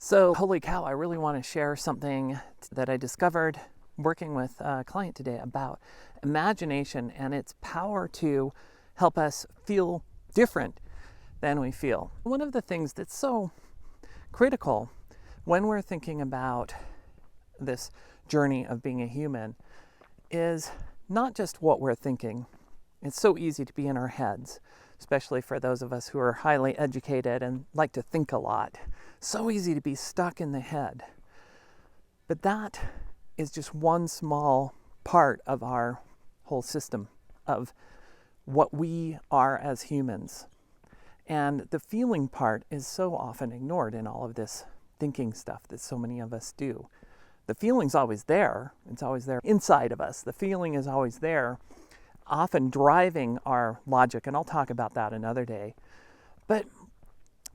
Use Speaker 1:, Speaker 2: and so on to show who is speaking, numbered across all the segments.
Speaker 1: So, holy cow, I really want to share something that I discovered working with a client today about imagination and its power to help us feel different than we feel. One of the things that's so critical when we're thinking about this journey of being a human is not just what we're thinking. It's so easy to be in our heads, especially for those of us who are highly educated and like to think a lot. So easy to be stuck in the head. But that is just one small part of our whole system of what we are as humans. And the feeling part is so often ignored in all of this thinking stuff that so many of us do. The feeling's always there. It's always there inside of us. The feeling is always there, often driving our logic, and I'll talk about that another day. But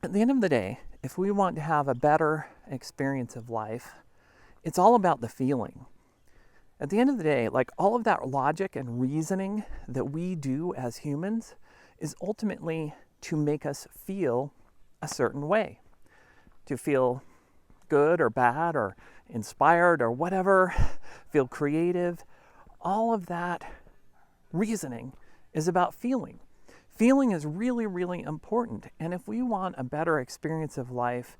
Speaker 1: at the end of the day, if we want to have a better experience of life, it's all about the feeling. At the end of the day, like all of that logic and reasoning that we do as humans is ultimately to make us feel a certain way, to feel good or bad or inspired or whatever, feel creative. All of that reasoning is about feeling. Feeling is really, really important. And if we want a better experience of life,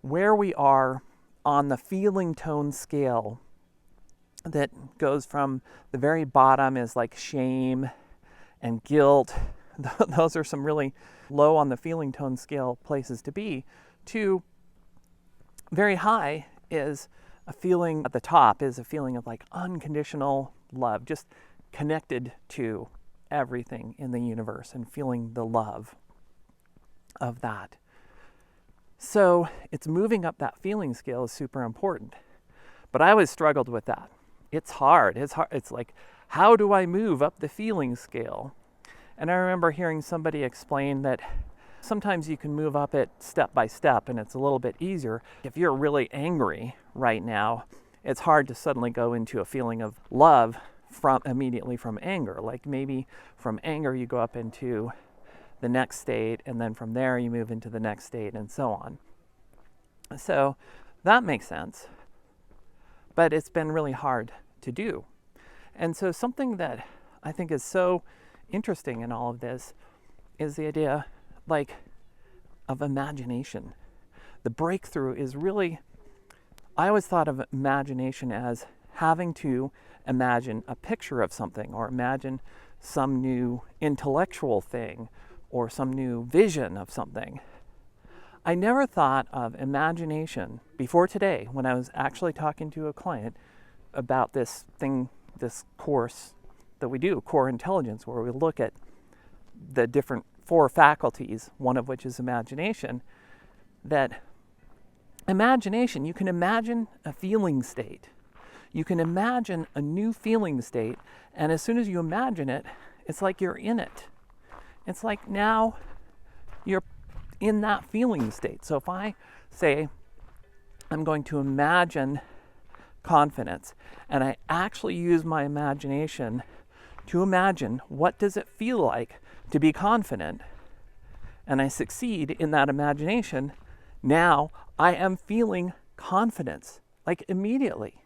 Speaker 1: where we are on the feeling tone scale that goes from the very bottom is like shame and guilt. Those are some really low on the feeling tone scale places to be, to very high is a feeling at the top is a feeling of like unconditional love, just connected to everything in the universe and feeling the love of that. So it's moving up that feeling scale is super important. But I always struggled with that. It's hard. It's like, how do I move up the feeling scale? And I remember hearing somebody explain that sometimes you can move up it step by step and it's a little bit easier. If you're really angry right now, it's hard to suddenly go into a feeling of love immediately from anger. Like maybe from anger you go up into the next state, and then from there you move into the next state, and so on. So that makes sense, but it's been really hard to do. And so something that I think is so interesting in all of this is the idea of imagination. The breakthrough is really, I always thought of imagination as having to imagine a picture of something, or imagine some new intellectual thing, or some new vision of something. I never thought of imagination before today when I was actually talking to a client about this course that we do, Core Intelligence, where we look at the different 4 faculties, one of which is imagination. That imagination, you can imagine a feeling state. You can imagine a new feeling state, and as soon as you imagine it, it's like you're in it. It's like now you're in that feeling state. So if I say I'm going to imagine confidence, and I actually use my imagination to imagine what does it feel like to be confident, and I succeed in that imagination, now I am feeling confidence, like immediately.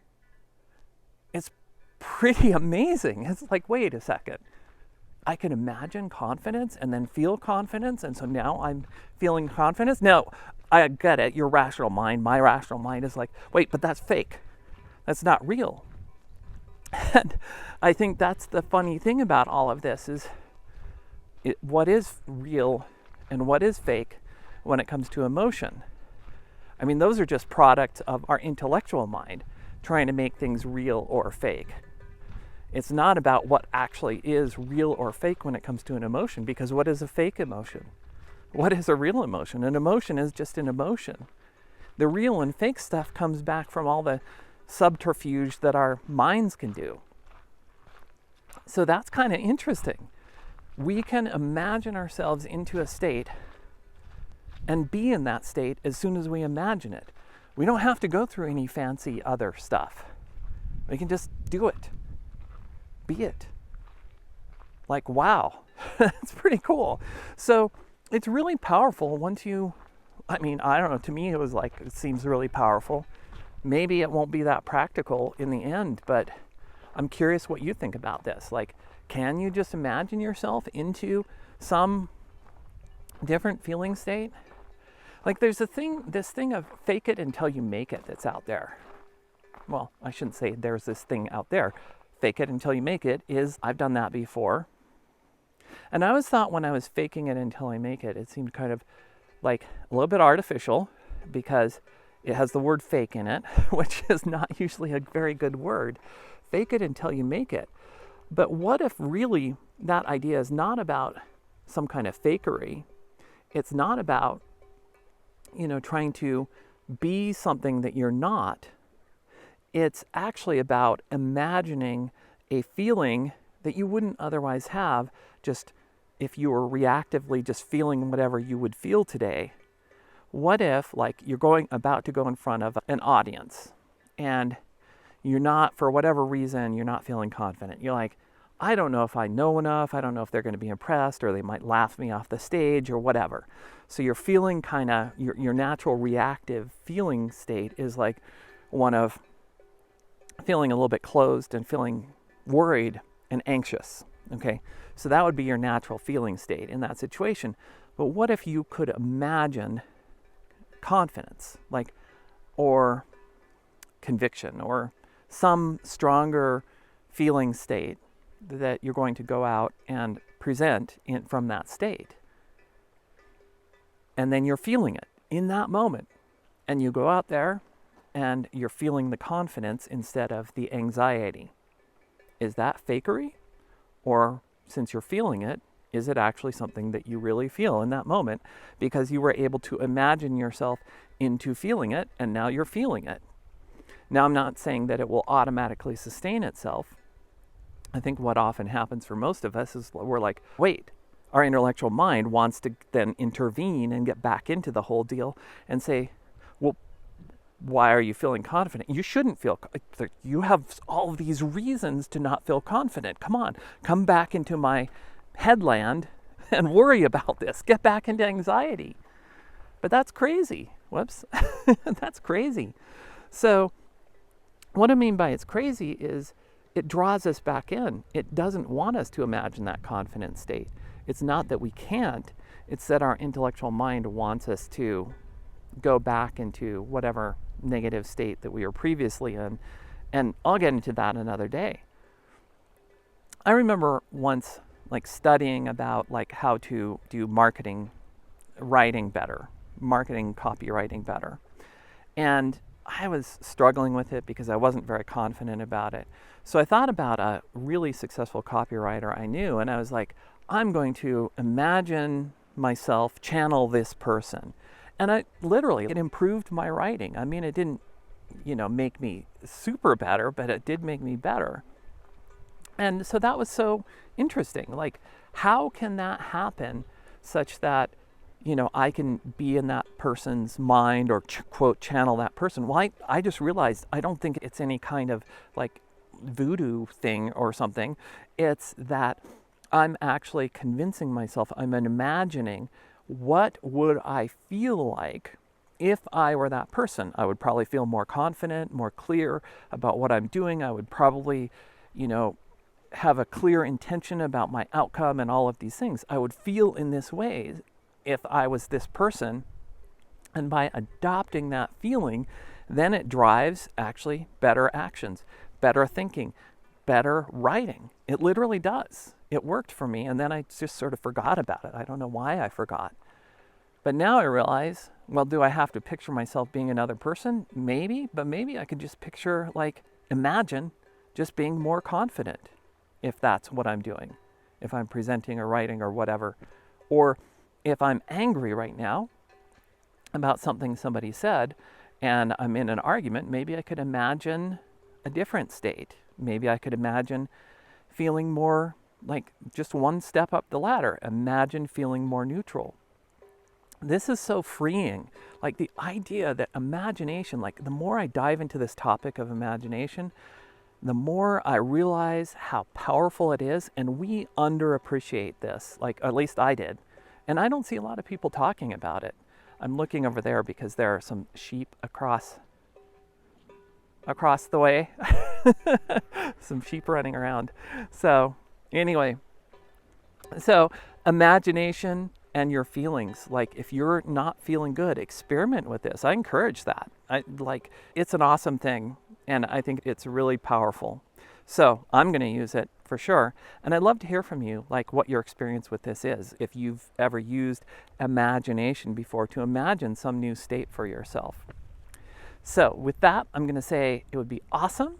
Speaker 1: It's pretty amazing. It's like, wait a second. I can imagine confidence and then feel confidence, and so now I'm feeling confidence. No, I get it. Your rational mind, my rational mind is like, wait, but that's fake. That's not real. And I think that's the funny thing about all of this is what is real and what is fake when it comes to emotion. I mean, those are just products of our intellectual mind trying to make things real or fake. It's not about what actually is real or fake when it comes to an emotion, because what is a fake emotion? What is a real emotion? An emotion is just an emotion. The real and fake stuff comes back from all the subterfuge that our minds can do. So that's kind of interesting. We can imagine ourselves into a state and be in that state as soon as we imagine it. We don't have to go through any fancy other stuff. We can just do it. Be it. Like, wow, it's pretty cool. So it's really powerful once you I mean, I don't know. To me, it seems really powerful. Maybe it won't be that practical in the end, but I'm curious what you think about this. Like, can you just imagine yourself into some different feeling state? Like, there's this thing of fake it until you make it that's out there. Well, I shouldn't say there's this thing out there. Fake it until you make it I've done that before. And I always thought when I was faking it until I make it, it seemed kind of like a little bit artificial because it has the word fake in it, which is not usually a very good word. Fake it until you make it. But what if really that idea is not about some kind of fakery? It's not about, trying to be something that you're not. It's actually about imagining a feeling that you wouldn't otherwise have just if you were reactively just feeling whatever you would feel today. What if, like, you're about to go in front of an audience and you're not, for whatever reason, you're not feeling confident. You're like, I don't know if I know enough. I don't know if they're going to be impressed, or they might laugh me off the stage or whatever. So you're feeling kind of, your natural reactive feeling state is like one of feeling a little bit closed and feeling worried and anxious. Okay, so that would be your natural feeling state in that situation. But what if you could imagine confidence, or conviction, or some stronger feeling state that you're going to go out and present from that state? And then you're feeling it in that moment. And you go out there and you're feeling the confidence instead of the anxiety. Is that fakery? Or since you're feeling it, is it actually something that you really feel in that moment because you were able to imagine yourself into feeling it, and now you're feeling it? Now, I'm not saying that it will automatically sustain itself. I think what often happens for most of us is we're like, wait, our intellectual mind wants to then intervene and get back into the whole deal and say, well, why are you feeling confident? You shouldn't feel, you have all of these reasons to not feel confident. Come on, come back into my headland and worry about this. Get back into anxiety. But that's crazy. Whoops. That's crazy. So what I mean by it's crazy is it draws us back in. It doesn't want us to imagine that confident state. It's not that we can't. It's that our intellectual mind wants us to go back into whatever negative state that we were previously in. And I'll get into that another day. I remember once studying about how to do marketing writing better, marketing copywriting better. And I was struggling with it because I wasn't very confident about it. So I thought about a really successful copywriter I knew, and I was like, I'm going to imagine myself channel this person. And it improved my writing. I mean, it didn't, make me super better, but it did make me better. And so that was so interesting. How can that happen such that, I can be in that person's mind or quote, channel that person? Well, I just realized I don't think it's any kind of voodoo thing or something. It's that I'm actually convincing myself, I'm imagining what would I feel like if I were that person. I would probably feel more confident, more clear about what I'm doing. I would probably, have a clear intention about my outcome and all of these things. I would feel in this way if I was this person. And by adopting that feeling, then it drives actually better actions, better thinking, better writing. It literally does. It worked for me, and then I just sort of forgot about it. I don't know why I forgot. But now I realize, well, do I have to picture myself being another person? Maybe, but maybe I could just picture, imagine just being more confident if that's what I'm doing, if I'm presenting or writing or whatever. Or if I'm angry right now about something somebody said and I'm in an argument, maybe I could imagine a different state. Maybe I could imagine feeling more just one step up the ladder. Imagine feeling more neutral. This is so freeing. The idea that imagination, the more I dive into this topic of imagination, the more I realize how powerful it is, and we underappreciate this, at least I did. And I don't see a lot of people talking about it. I'm looking over there because there are some sheep across the way. Some sheep running around. So anyway, so imagination and your feelings. Like if you're not feeling good, experiment with this. I encourage that. It's an awesome thing, and I think it's really powerful. So I'm going to use it for sure. And I'd love to hear from you, like what your experience with this is. If you've ever used imagination before to imagine some new state for yourself. So with that, I'm going to say it would be awesome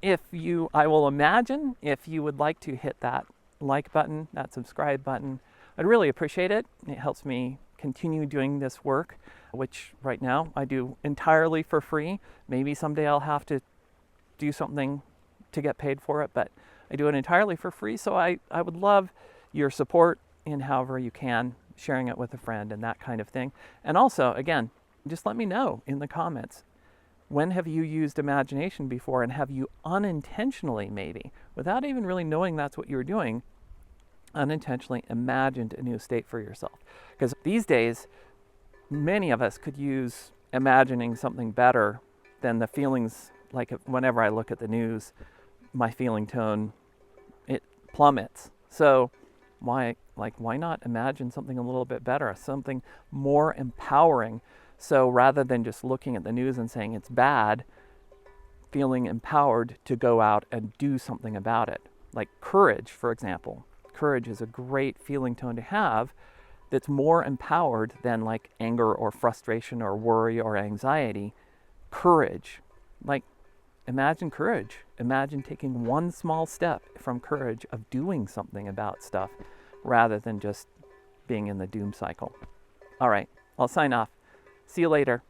Speaker 1: I will imagine if you would like to hit that like button, that subscribe button. I'd really appreciate it. It helps me continue doing this work, which right now I do entirely for free. Maybe someday I'll have to do something to get paid for it, but I do it entirely for free. So I would love your support in however you can, sharing it with a friend and that kind of thing. And also, again, just let me know in the comments, when have you used imagination before, and have you unintentionally, maybe, without even really knowing that's what you were doing, unintentionally imagined a new state for yourself? Because these days, many of us could use imagining something better than the feelings. Like whenever I look at the news, my feeling tone, it plummets. So why not imagine something a little bit better, something more empowering? So rather than just looking at the news and saying it's bad, feeling empowered to go out and do something about it. Like courage, for example. Courage is a great feeling tone to have that's more empowered than like anger or frustration or worry or anxiety. Courage. Like, imagine courage. Imagine taking one small step from courage of doing something about stuff rather than just being in the doom cycle. All right, I'll sign off. See you later.